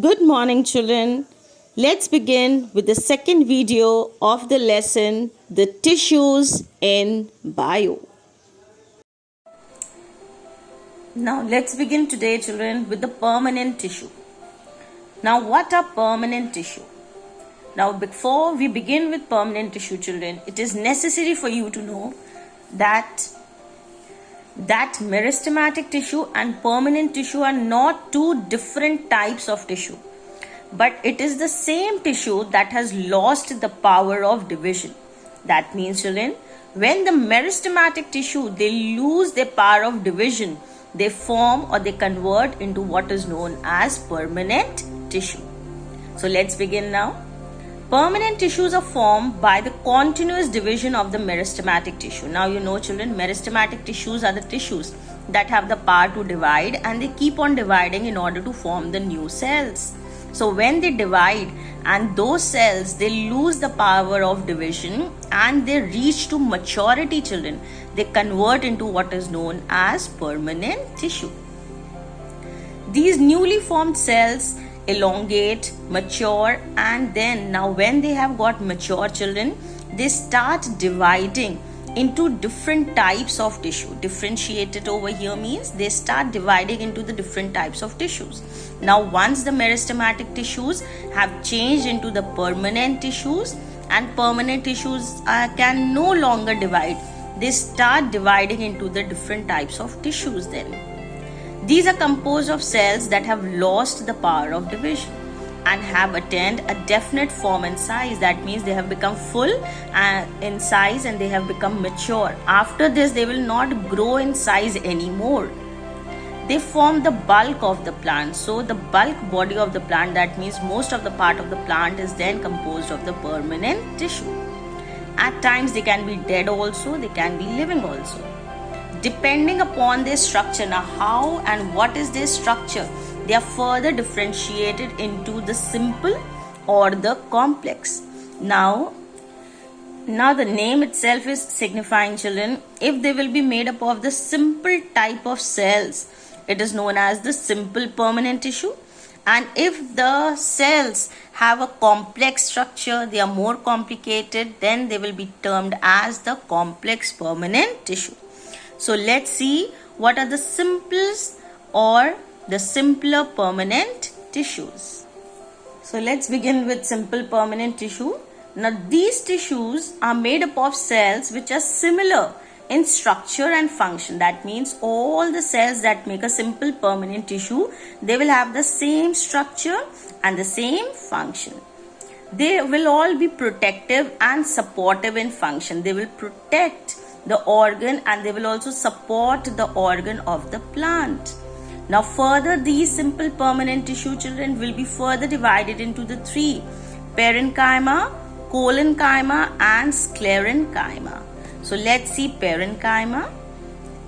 Good morning, children. Let's begin with the second video of the lesson, the tissues in bio. Now, let's begin today, children, with the permanent tissue. Now, what are permanent tissue? Now, before we begin with permanent tissue, children, it is necessary for you to know that meristematic tissue and permanent tissue are not two different types of tissue, but it is the same tissue that has lost the power of division. That means, children, when the meristematic tissue, they lose their power of division, they form or they convert into what is known as permanent tissue. So let's begin now. Permanent tissues are formed by the continuous division of the meristematic tissue. Now you know, children, meristematic tissues are the tissues that have the power to divide, and they keep on dividing in order to form the new cells. So when they divide and those cells, they lose the power of division and they reach to maturity, children, they convert into what is known as permanent tissue. These newly formed cells elongate, mature, and then now when they have got mature, children, they start dividing into different types of tissue. Differentiated over here means they start dividing into the different types of tissues. Now once the meristematic tissues have changed into the permanent tissues, and permanent tissues can no longer divide, they start dividing into the different types of tissues then. These are composed of cells that have lost the power of division and have attained a definite form and size. That means they have become full in size and they have become mature. After this, they will not grow in size anymore. They form the bulk of the plant. So the bulk body of the plant, that means most of the part of the plant, is then composed of the permanent tissue. At times they can be dead also, they can be living also. Depending upon their structure, now how and what is their structure, they are further differentiated into the simple or the complex. Now the name itself is signifying, children, if they will be made up of the simple type of cells, it is known as the simple permanent tissue. And if the cells have a complex structure, they are more complicated, then they will be termed as the complex permanent tissue. So let's see what are the simplest or the simpler permanent tissues. So let's begin with simple permanent tissue. Now these tissues are made up of cells which are similar in structure and function. That means all the cells that make a simple permanent tissue, they will have the same structure and the same function. They will all be protective and supportive in function. They will protect the organ and they will also support the organ of the plant. Now further, these simple permanent tissue, children, will be further divided into the three: parenchyma, collenchyma and sclerenchyma. So let's see parenchyma.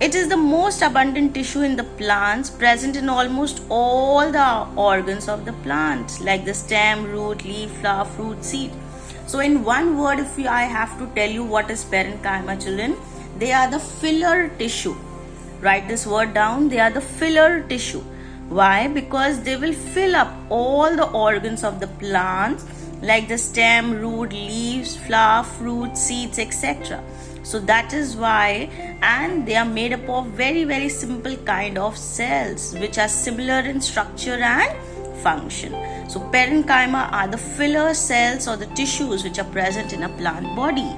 It is the most abundant tissue in the plants, present in almost all the organs of the plant, like the stem, root, leaf, flower, fruit, seed. So in one word, if I have to tell you what is parenchyma, children, they are the filler tissue. Write this word down. They are the filler tissue. Why? Because they will fill up all the organs of the plants, like the stem, root, leaves, flower, fruit, seeds, etc. So that is why, and they are made up of very, very simple kind of cells which are similar in structure and function. So parenchyma are the filler cells or the tissues which are present in a plant body.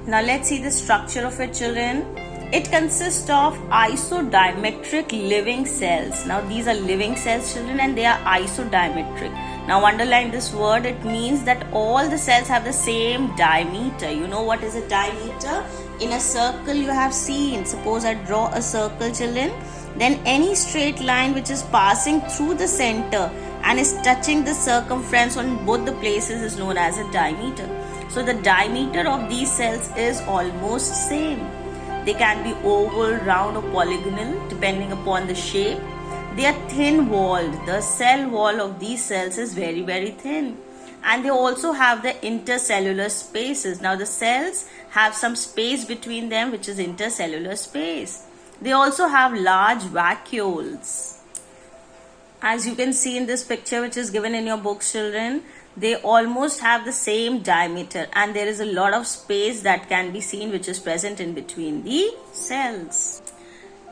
Now let's see the structure of it, children. It consists of isodiametric living cells. Now these are living cells, children, and they are isodiametric. Now underline this word. It means that all the cells have the same diameter. You know what is a diameter? In a circle you have seen. Suppose I draw a circle, children. Then any straight line which is passing through the center and is touching the circumference on both the places is known as a diameter. So the diameter of these cells is almost same. They can be oval, round or polygonal depending upon the shape. They are thin walled. The cell wall of these cells is very, very thin. And they also have the intercellular spaces. Now the cells have some space between them, which is intercellular space. They also have large vacuoles. As you can see in this picture which is given in your books, children, they almost have the same diameter, and there is a lot of space that can be seen which is present in between the cells.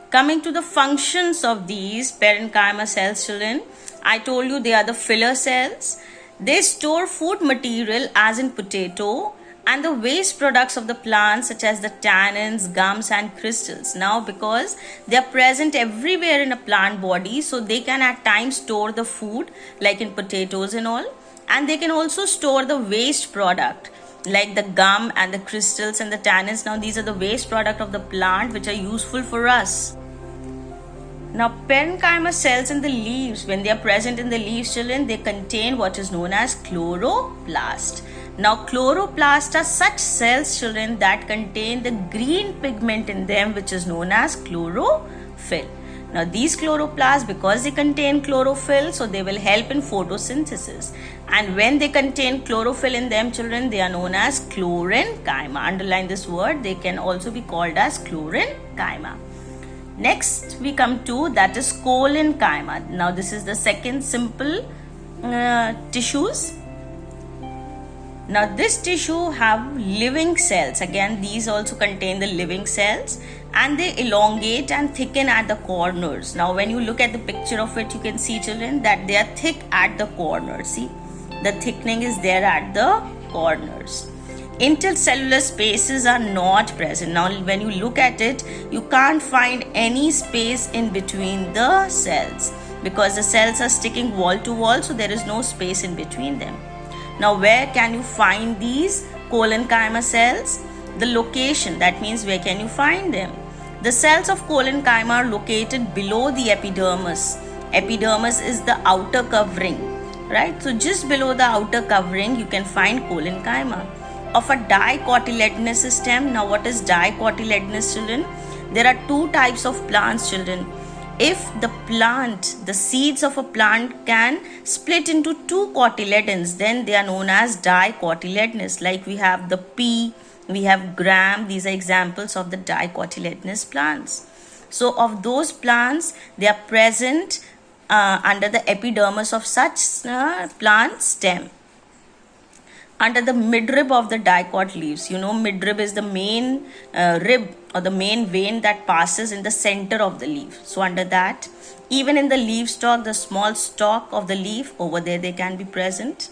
Coming to the functions of these parenchyma cells, children, I told you they are the filler cells. They store food material as in potato and the waste products of the plant such as the tannins, gums and crystals. Now because they are present everywhere in a plant body, so they can at times store the food like in potatoes and all, and they can also store the waste product like the gum and the crystals and the tannins. Now these are the waste product of the plant which are useful for us. Now parenchyma cells in the leaves, when they are present in the leaves, children, they contain what is known as chloroplast. Now chloroplast are such cells, children, that contain the green pigment in them which is known as chlorophyll. Now these chloroplasts, because they contain chlorophyll, so they will help in photosynthesis. And when they contain chlorophyll in them, children, they are known as chlorenchyma. Underline this word, they can also be called as chlorenchyma. Next we come to that is collenchyma. Now this is the second simple tissues. Now this tissue have living cells. Again, these also contain the living cells, and they elongate and thicken at the corners. Now when you look at the picture of it, you can see, children, that they are thick at the corners. See, the thickening is there at the corners. Intercellular spaces are not present. Now when you look at it, you can't find any space in between the cells because the cells are sticking wall to wall, so there is no space in between them. Now where can you find these collenchyma cells? The location, that means where can you find them? The cells of collenchyma are located below the epidermis. Epidermis is the outer covering, right? So just below the outer covering you can find collenchyma. Of a dicotyledonous stem. Now what is dicotyledonous, children? There are two types of plants, children. If the plant, the seeds of a plant can split into two cotyledons, then they are known as dicotyledonous. Like we have the pea, we have gram, these are examples of the dicotyledonous plants. So of those plants, they are present under the epidermis of such plant stem. Under the midrib of the dicot leaves. You know, midrib is the main rib or the main vein that passes in the center of the leaf. So under that, even in the leaf stalk, the small stalk of the leaf, over there they can be present.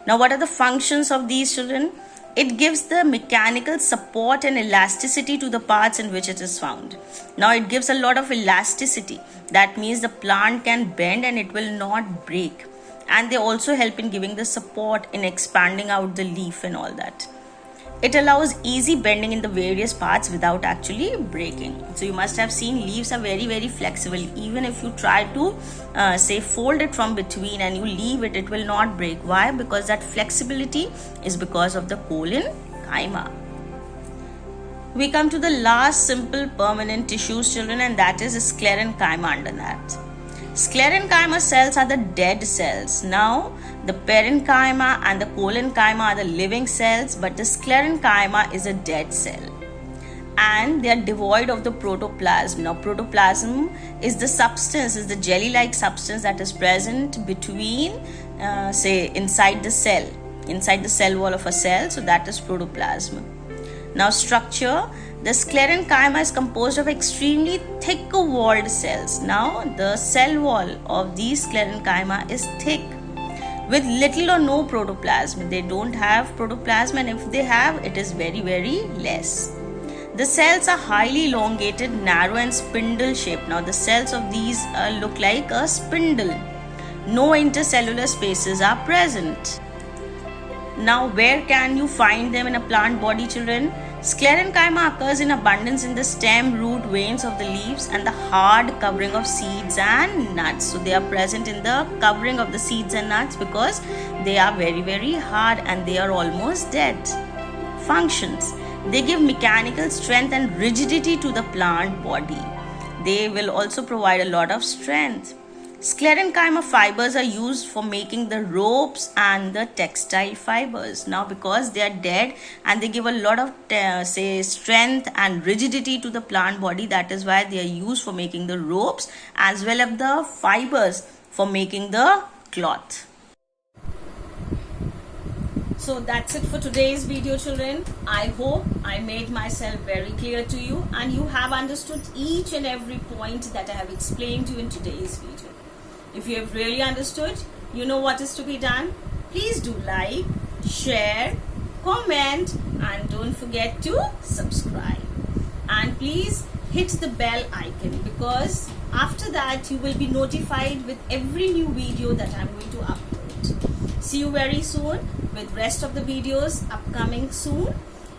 Now what are the functions of these, children? It gives the mechanical support and elasticity to the parts in which it is found. Now it gives a lot of elasticity. That means the plant can bend and it will not break. And they also help in giving the support in expanding out the leaf and all that. It allows easy bending in the various parts without actually breaking. So you must have seen leaves are very, very flexible. Even if you try to say fold it from between and you leave it, it will not break. Why? Because that flexibility is because of the collenchyma. We come to the last simple permanent tissues, children, and that is sclerenchyma under that. Sclerenchyma cells are the dead cells. Now, the parenchyma and the collenchyma are the living cells, but the sclerenchyma is a dead cell. And they are devoid of the protoplasm. Now, protoplasm is the substance, is the jelly-like substance that is present between, inside the cell wall of a cell. So, that is protoplasm. Now, structure. The sclerenchyma is composed of extremely thick walled cells. Now, the cell wall of these sclerenchyma is thick with little or no protoplasm. They don't have protoplasm, and if they have, it is very, very less. The cells are highly elongated, narrow and spindle shaped. Now, the cells of these look like a spindle. No intercellular spaces are present. Now, where can you find them in a plant body, children? Sclerenchyma occurs in abundance in the stem, root, veins of the leaves and the hard covering of seeds and nuts. So they are present in the covering of the seeds and nuts because they are very, very hard and they are almost dead. Functions. They give mechanical strength and rigidity to the plant body. They will also provide a lot of strength. Sclerenchyma fibers are used for making the ropes and the textile fibers. Now, because they are dead and they give a lot of strength and rigidity to the plant body, that is why they are used for making the ropes as well as the fibers for making the cloth. So that's it for today's video, children. I hope I made myself very clear to you and you have understood each and every point that I have explained to you in today's video. If you have really understood, you know what is to be done. Please do like, share, comment, and don't forget to subscribe. And please hit the bell icon, because after that you will be notified with every new video that I'm going to upload. See you very soon with rest of the videos upcoming soon.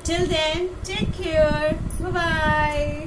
Till then, take care. Bye bye.